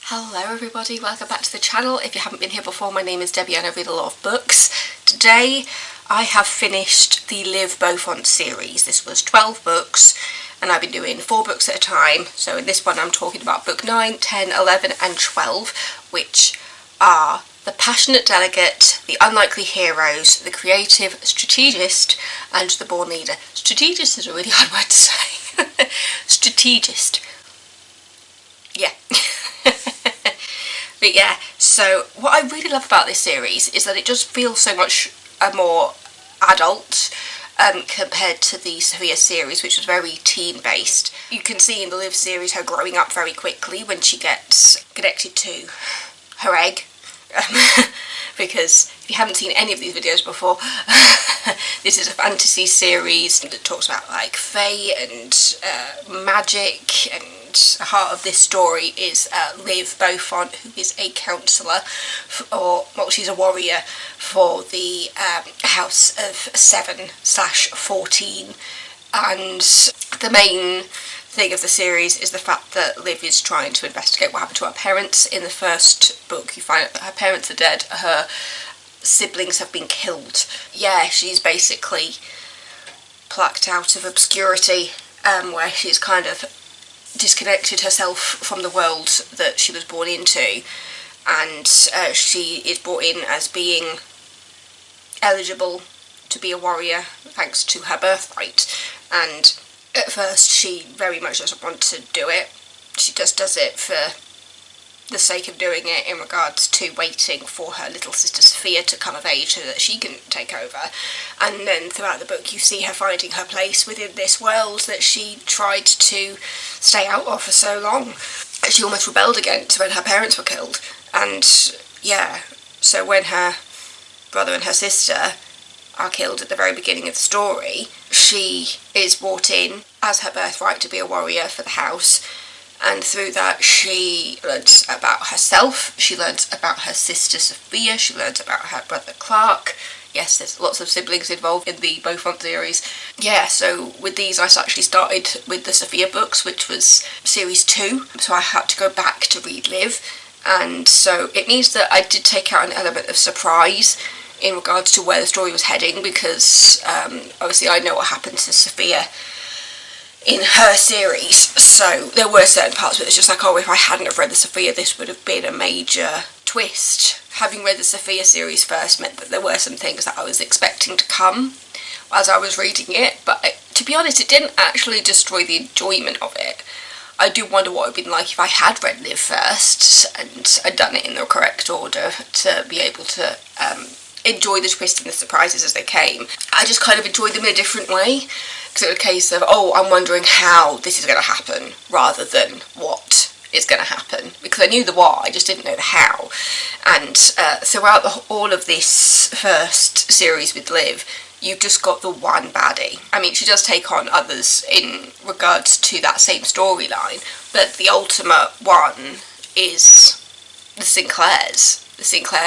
Hello everybody, welcome back to the channel. If you haven't been here before, my name is Debbie and I read a lot of books. Today I have finished the Liv Beaufont series. This was 12 books and I've been doing 4 books at a time. So in this one I'm talking about book 9, 10, 11 and 12, which are The Passionate Delegate, The Unlikely Heroes, The Creative Strategist and The Born Leader. Strategist is a really hard word to say. Strategist. Yeah. But yeah, so what I really love about this series is that it just feels so much more adult compared to the Sophia series, which was very teen-based. You can see in the Liv series her growing up very quickly when she gets connected to her egg. Because if you haven't seen any of these videos before, this is a fantasy series that talks about like fae and magic, and the heart of this story is Liv Beaufont, who is a counsellor, she's a warrior for the House of 7/14, and the main thing of the series is the fact that Liv is trying to investigate what happened to her parents. In the first book you find out that her parents are dead, her siblings have been killed. Yeah, she's basically plucked out of obscurity, where she's kind of disconnected herself from the world that she was born into, and she is brought in as being eligible to be a warrior thanks to her birthright, and at first she very much doesn't want to do it. She just does it for the sake of doing it in regards to waiting for her little sister Sophia to come of age so that she can take over. And then throughout the book you see her finding her place within this world that she tried to stay out of for so long. She almost rebelled against when her parents were killed. And yeah, so when her brother and her sister are killed at the very beginning of the story, she is brought in as her birthright to be a warrior for the house, and through that she learns about herself, she learns about her sister Sophia, she learns about her brother Clark. Yes, there's lots of siblings involved in the Beaufont series. Yeah, so with these I actually started with the Sophia books, which was series 2, so I had to go back to read Liv, and so it means that I did take out an element of surprise in regards to where the story was heading, because obviously I know what happened to Sophia in her series, so there were certain parts where it's just like, oh, if I hadn't have read the Sophia, this would have been a major twist. Having read the Sophia series first meant that there were some things that I was expecting to come as I was reading it, but to be honest, it didn't actually destroy the enjoyment of it. I do wonder what it would have been like if I had read Liv first and I'd done it in the correct order to be able to enjoy the twists and the surprises as they came. I just kind of enjoyed them in a different way, because it was a case of, oh, I'm wondering how this is going to happen rather than what is going to happen, because I knew the what, I just didn't know the how. And throughout all of this first series with Liv, you've just got the one baddie. I mean, she does take on others in regards to that same storyline, but the ultimate one is the Sinclair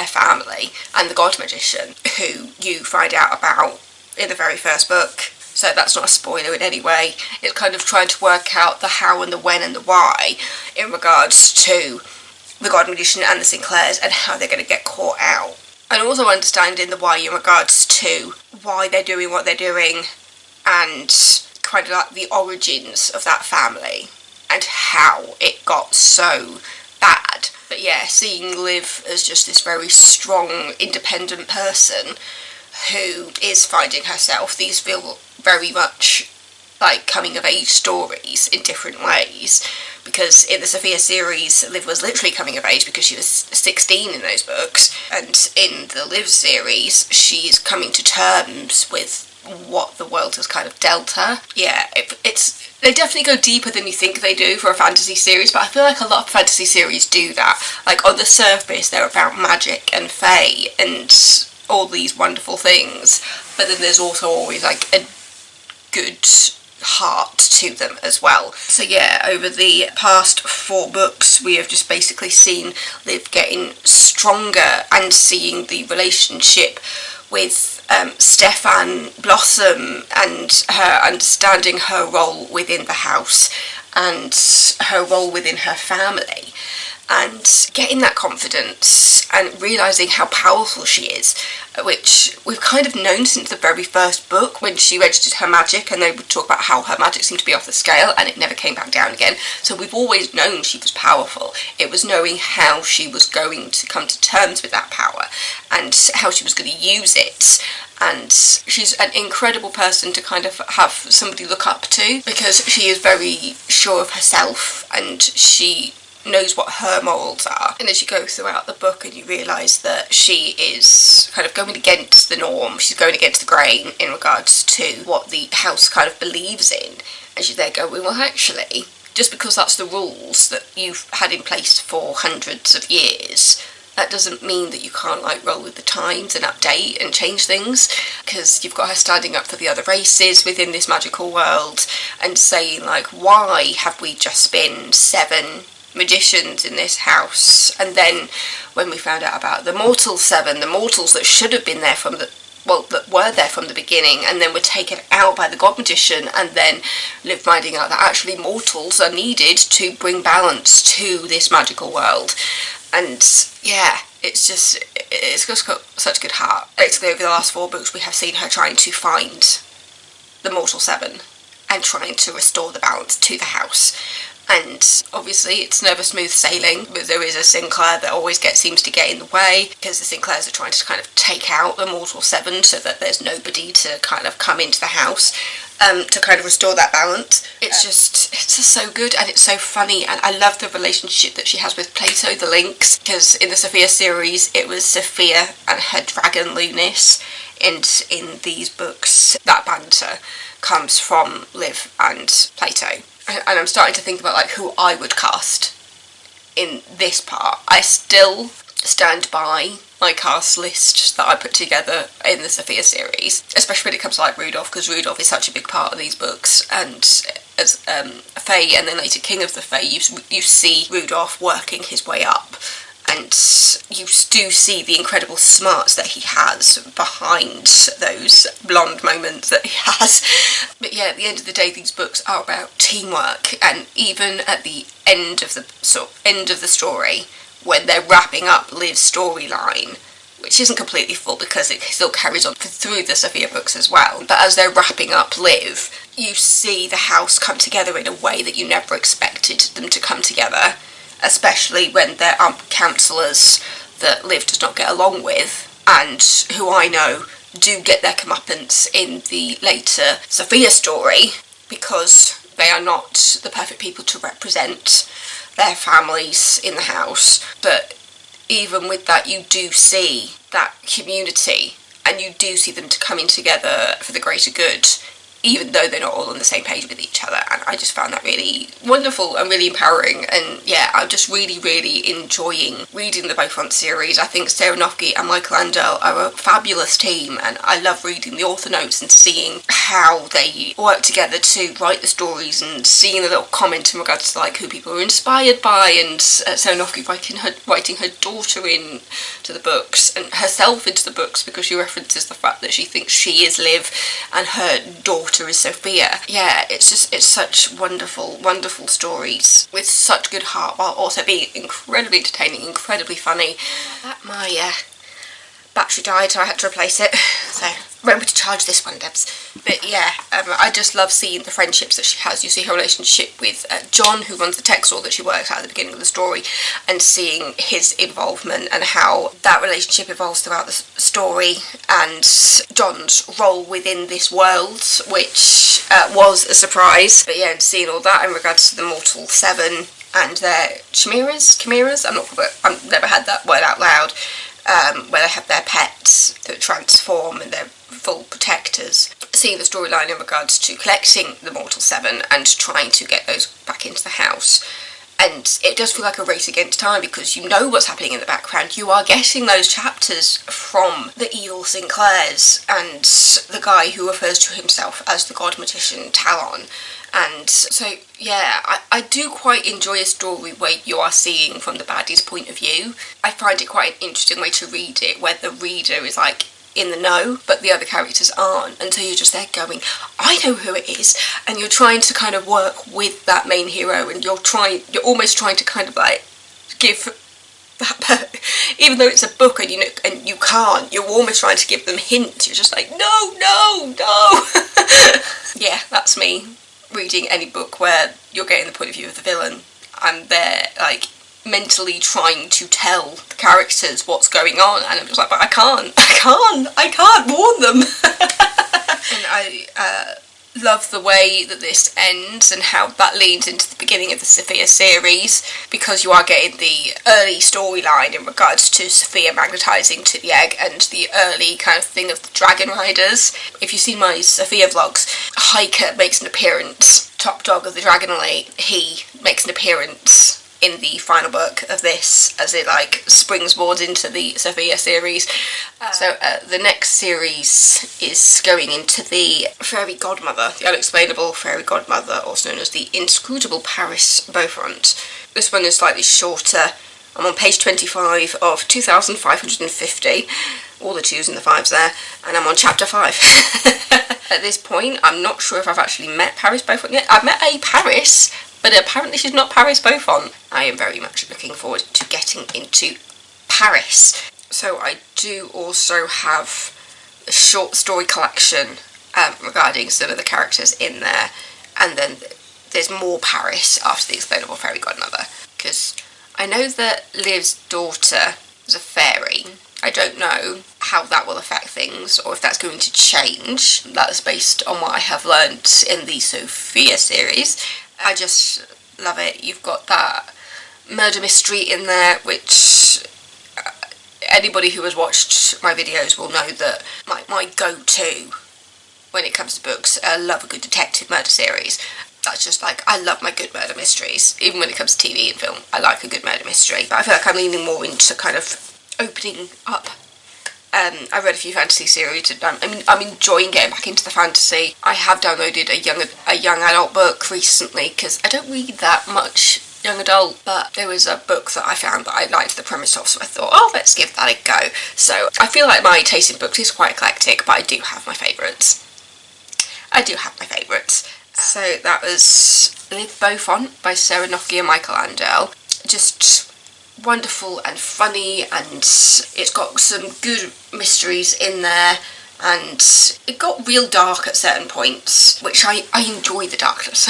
family and the God Magician, who you find out about in the very first book. So that's not a spoiler in any way. It's kind of trying to work out the how and the when and the why in regards to the God Magician and the Sinclairs and how they're going to get caught out. And also understanding the why in regards to why they're doing what they're doing, and kind of like the origins of that family and how it got so bad. But yeah, seeing Liv as just this very strong, independent person who is finding herself, these feel very much like coming-of-age stories in different ways, because in the Sophia series, Liv was literally coming of age because she was 16 in those books, and in the Liv series, she's coming to terms with what the world has kind of dealt her. Yeah, they definitely go deeper than you think they do for a fantasy series, but I feel like a lot of fantasy series do that. Like, on the surface, they're about magic and fae and all these wonderful things, but then there's also always like a good heart to them as well. So yeah, over the past 4 books we have just basically seen Liv getting stronger and seeing the relationship with Stefan blossom, and her understanding her role within the house and her role within her family. and getting that confidence and realising how powerful she is, which we've kind of known since the very first book when she registered her magic, and they would talk about how her magic seemed to be off the scale and it never came back down again. So we've always known she was powerful. It was knowing how she was going to come to terms with that power and how she was going to use it. And she's an incredible person to kind of have somebody look up to, because she is very sure of herself and she knows what her morals are. And as you go throughout the book and you realise that she is kind of going against the norm, she's going against the grain in regards to what the house kind of believes in, and she's there going, well, actually, just because that's the rules that you've had in place for hundreds of years, that doesn't mean that you can't like roll with the times and update and change things, because you've got her standing up for the other races within this magical world and saying like, why have we just been 7 magicians in this house? And then when we found out about the mortal 7, the mortals that should have been there from the that were there from the beginning and then were taken out by the god magician, and then Liv finding out that actually mortals are needed to bring balance to this magical world. And yeah, it's just got such a good heart. Basically over the last 4 books we have seen her trying to find the mortal 7 and trying to restore the balance to the house. And obviously it's never smooth sailing, but there is a Sinclair that always seems to get in the way, because the Sinclairs are trying to kind of take out the mortal 7 so that there's nobody to kind of come into the house to kind of restore that balance. It's just so good, and it's so funny, and I love the relationship that she has with Plato, the Lynx, because in the Sophia series it was Sophia and her dragon Lunis, and in these books that banter comes from Liv and Plato. And I'm starting to think about like who I would cast in this part. I still stand by my cast list that I put together in the Sophia series, especially when it comes to like Rudolph, because Rudolph is such a big part of these books, and as Fae and then later King of the Fae, you see Rudolph working his way up, and you do see the incredible smarts that he has behind those blonde moments that he has. But yeah, at the end of the day, these books are about teamwork, and even at the end of the story, when they're wrapping up Liv's storyline, which isn't completely full because it still carries on through the Sophia books as well, but as they're wrapping up Liv, you see the house come together in a way that you never expected them to come together, especially when there are counsellors that Liv does not get along with, and who I know do get their comeuppance in the later Sophia story, because they are not the perfect people to represent their families in the house. But even with that, you do see that community, and you do see them coming together for the greater good, even though they're not all on the same page with each other. And I just found that really wonderful and really empowering. And yeah, I'm just really, really enjoying reading the Beaufont series. I think Sarah Noffke and Michael Andel are a fabulous team, and I love reading the author notes and seeing how they work together to write the stories, and seeing the little comment in regards to like who people are inspired by, and Sarah Noffke writing her daughter in to the books and herself into the books, because she references the fact that she thinks she is Liv and her daughter is Sophia. Yeah, it's such wonderful stories with such good heart, while also being incredibly entertaining, incredibly funny. My battery died, so I had to replace it, so remember to charge this one, Debs. But yeah, I just love seeing the friendships that she has. You see her relationship with John, who runs the tech store that she works at the beginning of the story, and seeing his involvement and how that relationship evolves throughout the story, and John's role within this world, which was a surprise. But yeah, and seeing all that in regards to the Mortal 7 and their chimeras, I've never had that word out loud, where they have their pets that transform and they're full protectors. Seeing the storyline in regards to collecting the Mortal 7 and trying to get those back into the house. And it does feel like a race against time, because you know what's happening in the background. You are getting those chapters from the evil Sinclairs and the guy who refers to himself as the god magician Talon. And so yeah, I do quite enjoy a story where you are seeing from the baddie's point of view. I find it quite an interesting way to read it, where the reader is like in the know, but the other characters aren't, and so you're just there going, I know who it is, and you're trying to kind of work with that main hero, and you're almost trying to kind of like give that, even though it's a book and you can't, you're almost trying to give them hints. You're just like, no. Yeah, that's me reading any book where you're getting the point of view of the villain. I'm there, like, mentally trying to tell the characters what's going on, and I'm just like, but I can't warn them. And I love the way that this ends and how that leads into the beginning of the Sophia series, because you are getting the early storyline in regards to Sophia magnetising to the egg and the early kind of thing of the Dragon Riders. If you've seen my Sophia vlogs, Hiker makes an appearance. Top Dog of the Dragonelite, he makes an appearance in the final book of this as it like springboards into the Sophia series. So the next series is going into the Fairy Godmother, the Unexplainable Fairy Godmother, also known as the Inscrutable Paris Beaufont. This one is slightly shorter. I'm on page 25 of 2,550, all the 2s and the 5s there, and I'm on chapter 5. At this point, I'm not sure if I've actually met Paris Beaufont yet. I've met a Paris, but apparently she's not Paris Beaufont. I am very much looking forward to getting into Paris. So I do also have a short story collection regarding some of the characters in there, and then there's more Paris after the Explainable Fairy Godmother, because I know that Liv's daughter is a fairy. I don't know how that will affect things, or if that's going to change. That is based on what I have learnt in the Sophia series. I just love it. You've got that murder mystery in there, which anybody who has watched my videos will know that my go-to when it comes to books. I love a good detective murder series. That's just like, I love my good murder mysteries. Even when it comes to TV and film, I like a good murder mystery. But I feel like I'm leaning more into kind of opening up. I read a few fantasy series. I'm enjoying getting back into the fantasy. I have downloaded a young adult book recently, because I don't read that much young adult, but there was a book that I found that I liked the premise of, so I thought, oh, let's give that a go. So I feel like my taste in books is quite eclectic, but I do have my favourites. So that was Liv Beaufont by Sarah Noffke and Michael Andel. Just wonderful and funny, and it's got some good mysteries in there, and it got real dark at certain points, which I enjoy the darkness.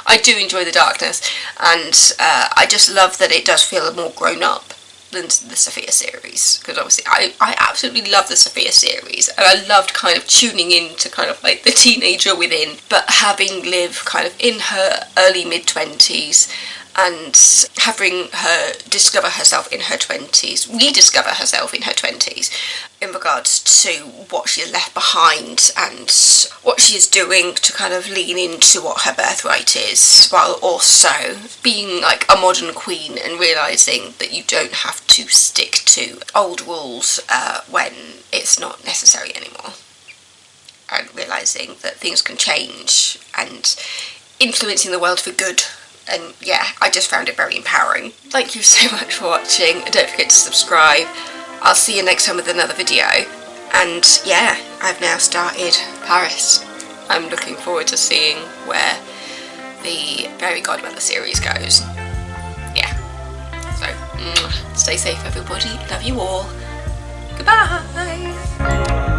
I do enjoy the darkness, and I just love that it does feel more grown up than the Sophia series, because obviously I absolutely love the Sophia series, and I loved kind of tuning in to kind of like the teenager within, but having Liv kind of in her early mid-20s and having her discover herself in her 20s, rediscover herself in her 20s in regards to what she has left behind and what she is doing to kind of lean into what her birthright is, while also being like a modern queen and realising that you don't have to stick to old rules when it's not necessary anymore, and realising that things can change and influencing the world for good. And yeah, I just found it very empowering. Thank you so much for watching, and don't forget to subscribe. I'll see you next time with another video. And yeah, I've now started Paris. I'm looking forward to seeing where the Fairy Godmother series goes. Yeah. So, stay safe everybody. Love you all. Goodbye.